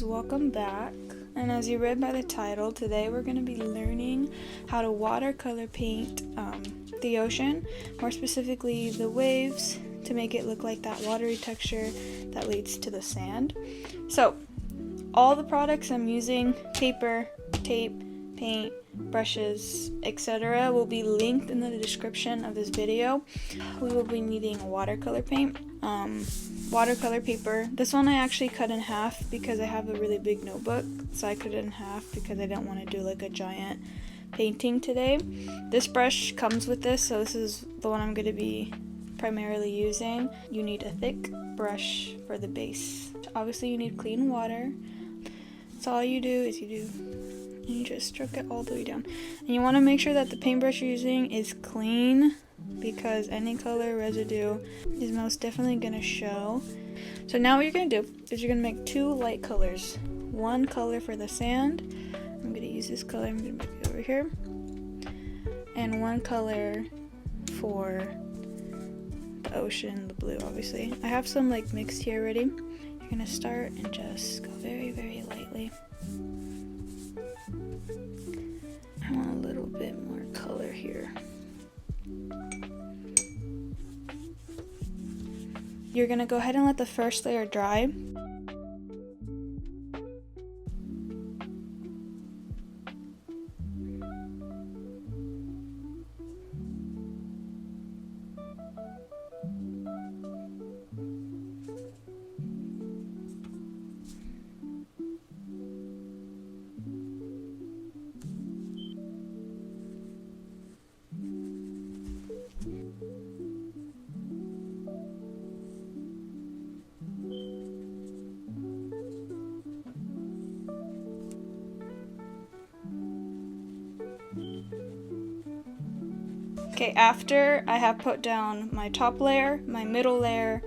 welcome back. And as you read by the title, today we're going to be learning how to watercolor paint the ocean, more specifically the waves, to make it look like that watery texture that leads to the sand. So all the products I'm using, paper, tape, paint, brushes, etc., will be linked in the description of this video. We will be needing watercolor paint, watercolor paper. This one I actually cut in half because I have a really big notebook, so I cut it in half because I didn't want to do like a giant painting today. This brush comes with this, so this is the one I'm going to be primarily using. You need a thick brush for the base. Obviously you need clean water. So all you do is you just stroke it all the way down. And you want to make sure that the paintbrush you're using is clean, because any color residue is most definitely going to show. So now what you're going to do is you're going to make two light colors. One color for the sand. I'm going to use this color. I'm going to make it over here. And one color for the ocean, the blue, obviously. I have some like mixed here already. You're going to start and just go very, very lightly. I want a little bit more color here. You're going to go ahead and let the first layer dry. Okay, after I have put down my top layer, my middle layer,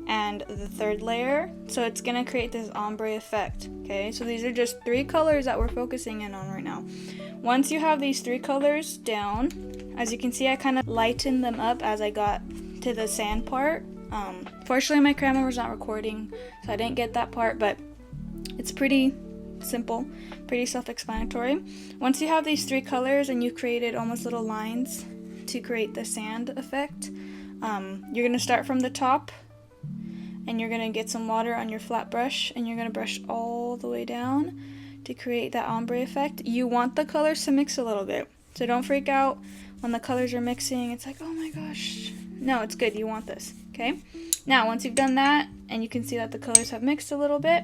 and the third layer, so it's gonna create this ombre effect. Okay, so these are just three colors that we're focusing in on right now. Once you have these three colors down, as you can see, I kind of lightened them up as I got to the sand part. Fortunately, my camera was not recording, so I didn't get that part, but it's pretty simple, pretty self-explanatory. Once you have these three colors and you've created almost little lines to create the sand effect, you're going to start from the top and you're going to get some water on your flat brush and you're going to brush all the way down to create that ombre effect. You want the colors to mix a little bit, so don't freak out when the colors are mixing. It's like, oh my gosh, no, it's good, you want this. Okay, now once you've done that and you can see that the colors have mixed a little bit,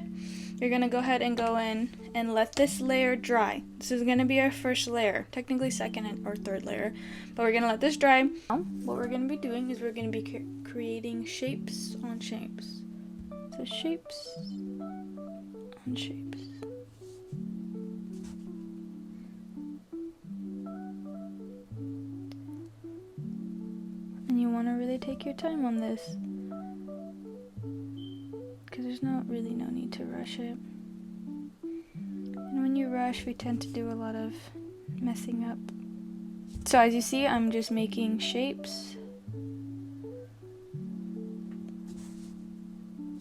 you're going to go ahead and go in and let this layer dry. This is going to be our first layer, technically second or third layer, but we're going to let this dry. Now, what we're going to be doing is we're going to be creating shapes on shapes. So shapes on shapes. And you want to really take your time on this, because there's really no need to rush it. And when you rush, we tend to do a lot of messing up. So as you see, I'm just making shapes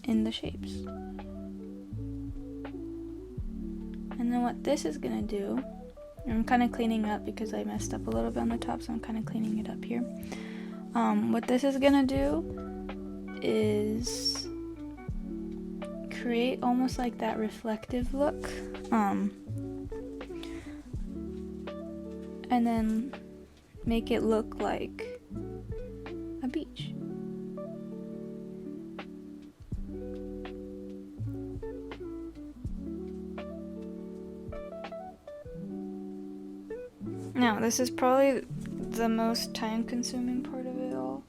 in the shapes. And then what this is gonna do, I'm kind of cleaning up because I messed up a little bit on the top, so I'm kind of cleaning it up here. What this is gonna do is create almost like that reflective look, and then make it look like a beach. Now, this is probably the most time-consuming part of it all,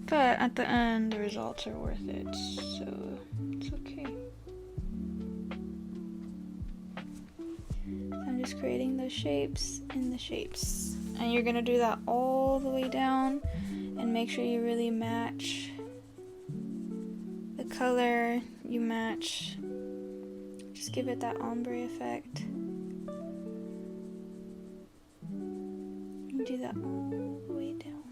but at the end, the results are worth it, so it's okay. So I'm just creating those shapes in the shapes, and you're gonna do that all the way down, and make sure you really match the color, you match. Just give it that ombre effect. And do that all the way down.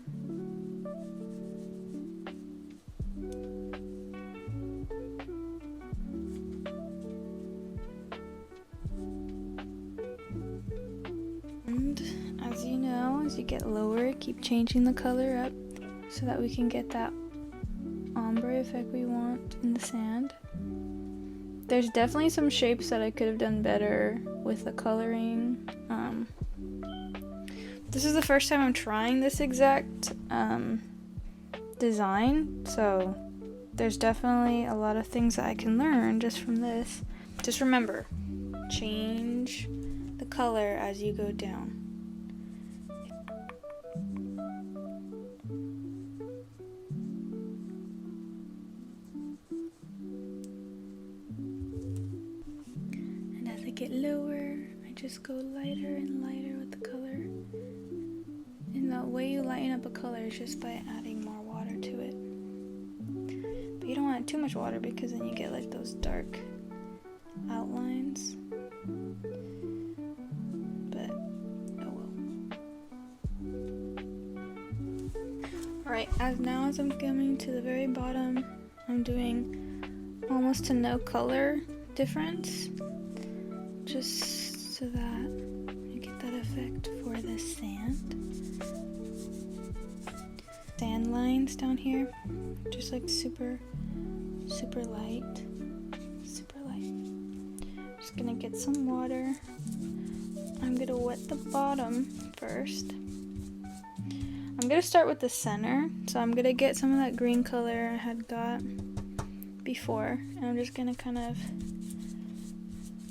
make it lower, keep changing the color up so that we can get that ombre effect we want in the sand. There's definitely some shapes that I could have done better with the coloring. This is the first time I'm trying this exact design, so there's definitely a lot of things that I can learn just from this. Just remember, change the color as you go down. And as I get lower, I just go lighter and lighter with the color. And the way you lighten up a color is just by adding more water to it. But you don't want too much water because then you get like those dark outlines. But oh well. Alright, as I'm coming to the very bottom, I'm doing almost to no color difference, just so that you get that effect for the sand. Sand lines down here, just like super light. Just gonna get some water. I'm gonna wet the bottom first. I'm gonna start with the center, so I'm gonna get some of that green color I had got before, and I'm just gonna kind of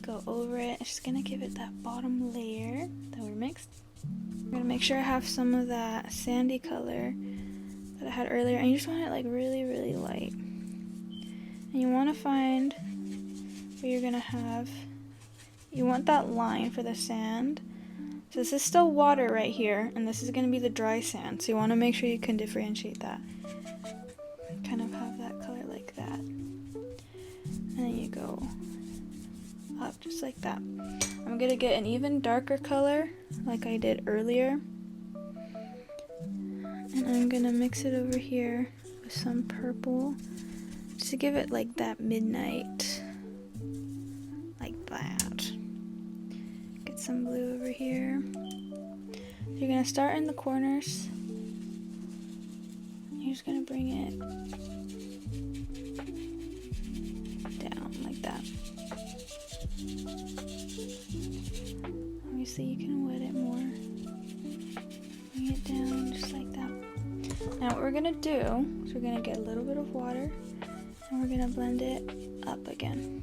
go over it. Just gonna give it that bottom layer that we mixed. I'm gonna make sure I have some of that sandy color that I had earlier, and you just want it like really light. And you want to find where you're gonna have, you want that line for the sand. So this is still water right here, and this is gonna be the dry sand, so you want to make sure you can differentiate that. Kind of have that color like that, and then you go up just like that. I'm gonna get an even darker color like I did earlier, and I'm gonna mix it over here with some purple just to give it like that midnight, like that. Get some blue over here. You're gonna start in the corners. You're just gonna bring it down like that. Obviously you can wet it more. Bring it down just like that. Now what we're gonna do is we're gonna get a little bit of water and we're gonna blend it up again,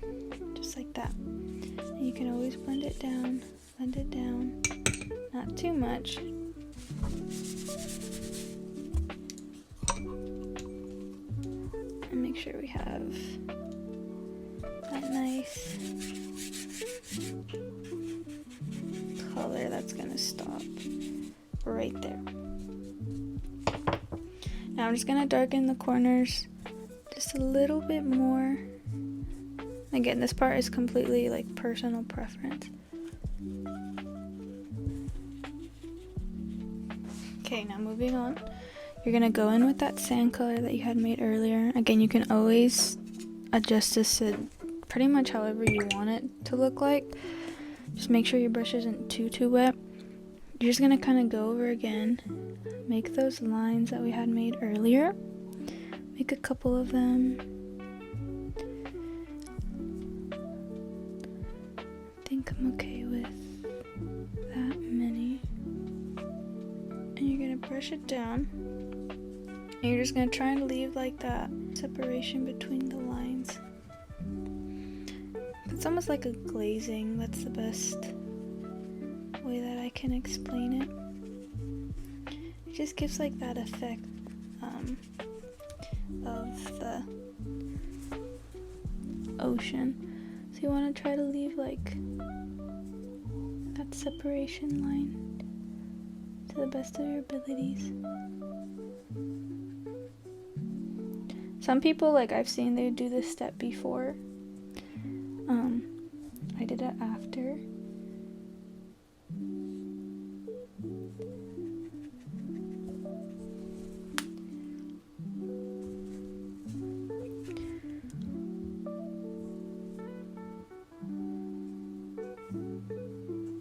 just like that. And you can always blend it down, not too much. And make sure we have that nice color that's gonna stop right there. Now I'm just gonna darken the corners just a little bit more. Again, this part is completely like personal preference. Okay, now moving on. You're gonna go in with that sand color that you had made earlier. Again, you can always adjust this to pretty much however you want it to look like. Just make sure your brush isn't too wet. You're just gonna kind of go over again, make those lines that we had made earlier. Make a couple of them. I think I'm okay with that many. And you're gonna brush it down. And you're just gonna try and leave like that separation between the lines. It's almost like a glazing. That's the best way that I can explain it. It just gives like that effect of the ocean. So you want to try to leave like that separation line to the best of your abilities. Some people, like I've seen, they do this step before. I did it after.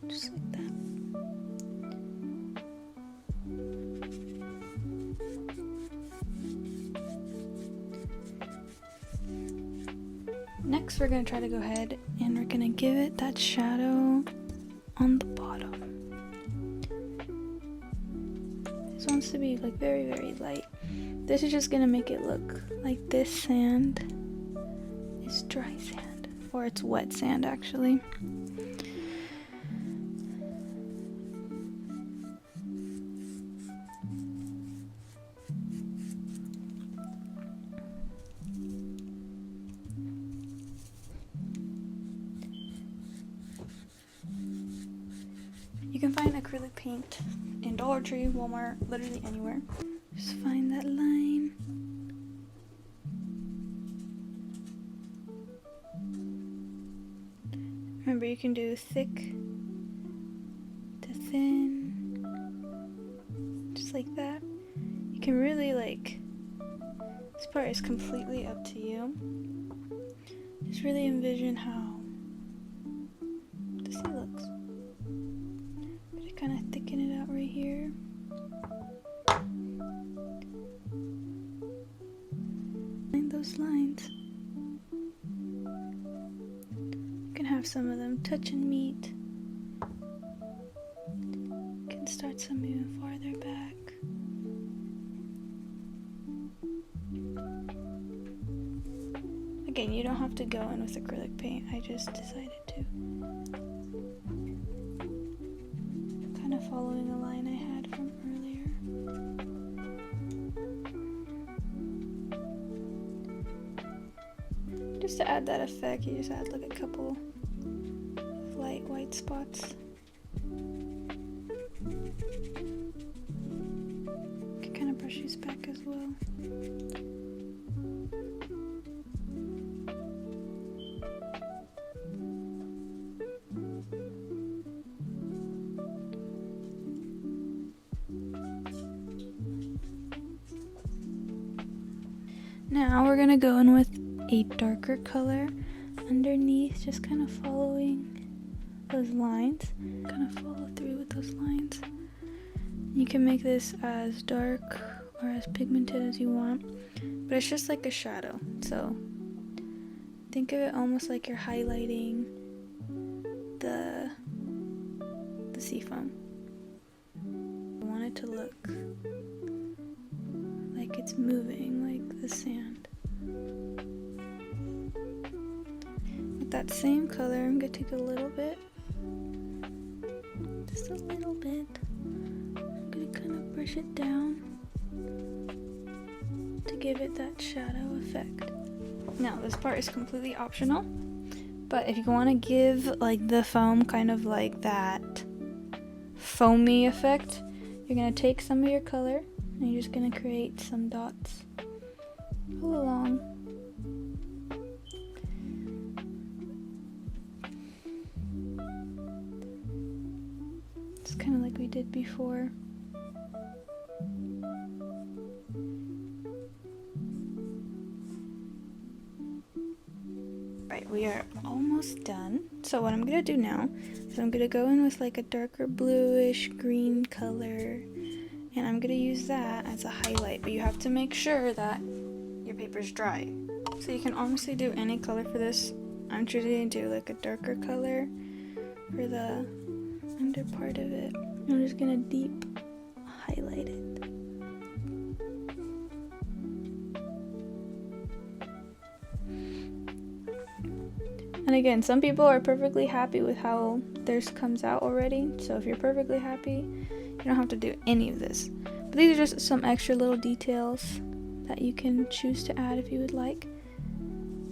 Just like that. Next, we're going to try to go ahead and we're going to give it that shadow on the bottom. This wants to be like very, very light. This is just going to make it look like this sand is dry sand, or it's wet sand actually. You can find acrylic paint in Dollar Tree, Walmart, literally anywhere. Just find that line. Remember, you can do thick to thin, just like that. You can really this part is completely up to you. Just really envision how this looks. Kind of thicken it out right here. Find those lines. You can have some of them touch and meet. You can start some even farther back. Again, you don't have to go in with acrylic paint. I just decided to. Following a line I had from earlier. Just to add that effect, you just add like a couple of light white spots. You can kind of brush these back as well. Now we're gonna go in with a darker color underneath, just kind of following those lines. Kind of follow through with those lines. You can make this as dark or as pigmented as you want, but it's just like a shadow. So think of it almost like you're highlighting the seafoam. I want it to look like it's moving, like the sand. With that same color, I'm going to take a little bit, just a little bit. I'm going to kind of brush it down to give it that shadow effect. Now, this part is completely optional, but if you want to give like the foam kind of like that foamy effect, you're going to take some of your color and you're just going to create some dots all along. It's kind of like we did before. Right, we are almost done. So what I'm going to do now is I'm going to go in with like a darker bluish green color, and I'm going to use that as a highlight, but you have to make sure that your paper's dry. So you can honestly do any color for this. I'm choosing to do like a darker color for the under part of it. I'm just going to deep highlight it. And again, some people are perfectly happy with how theirs comes out already. So if you're perfectly happy, you don't have to do any of this. But these are just some extra little details that you can choose to add if you would like,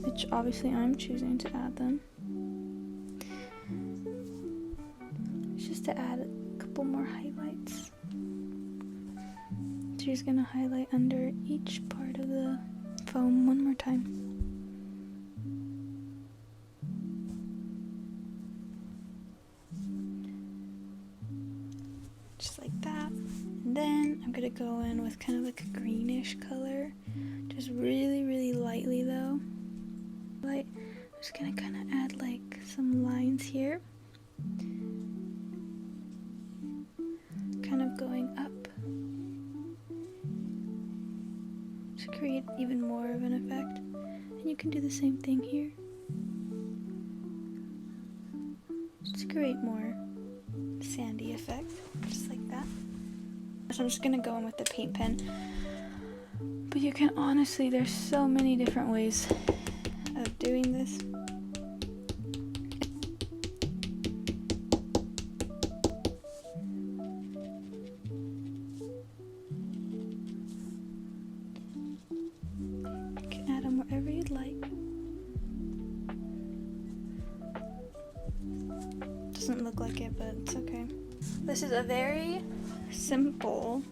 which obviously I'm choosing to add them. It's just to add a couple more highlights. So you're just going to highlight under each part of the foam one more time. Just like that. And then I'm going to go in with kind of like a greenish color. Just really, really lightly though. I'm just going to kind of add like some lines here. Kind of going up. To create even more of an effect. And you can do the same thing here. create more sandy effect, just like that. So I'm just gonna go in with the paint pen. But you can honestly, there's so many different ways of doing this. You can add them wherever you'd like. Doesn't look like it, but it's okay. This is a very simple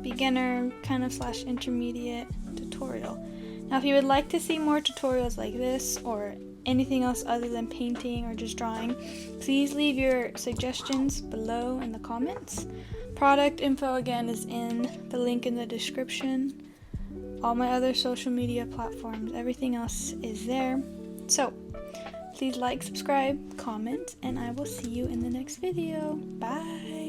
beginner kind of / intermediate tutorial. Now if you would like to see more tutorials like this or anything else other than painting or just drawing, please leave your suggestions below in the comments. Product info again is in the link in the description. All my other social media platforms, everything else is there. So please like, subscribe, comment, and I will see you in the next video. Bye!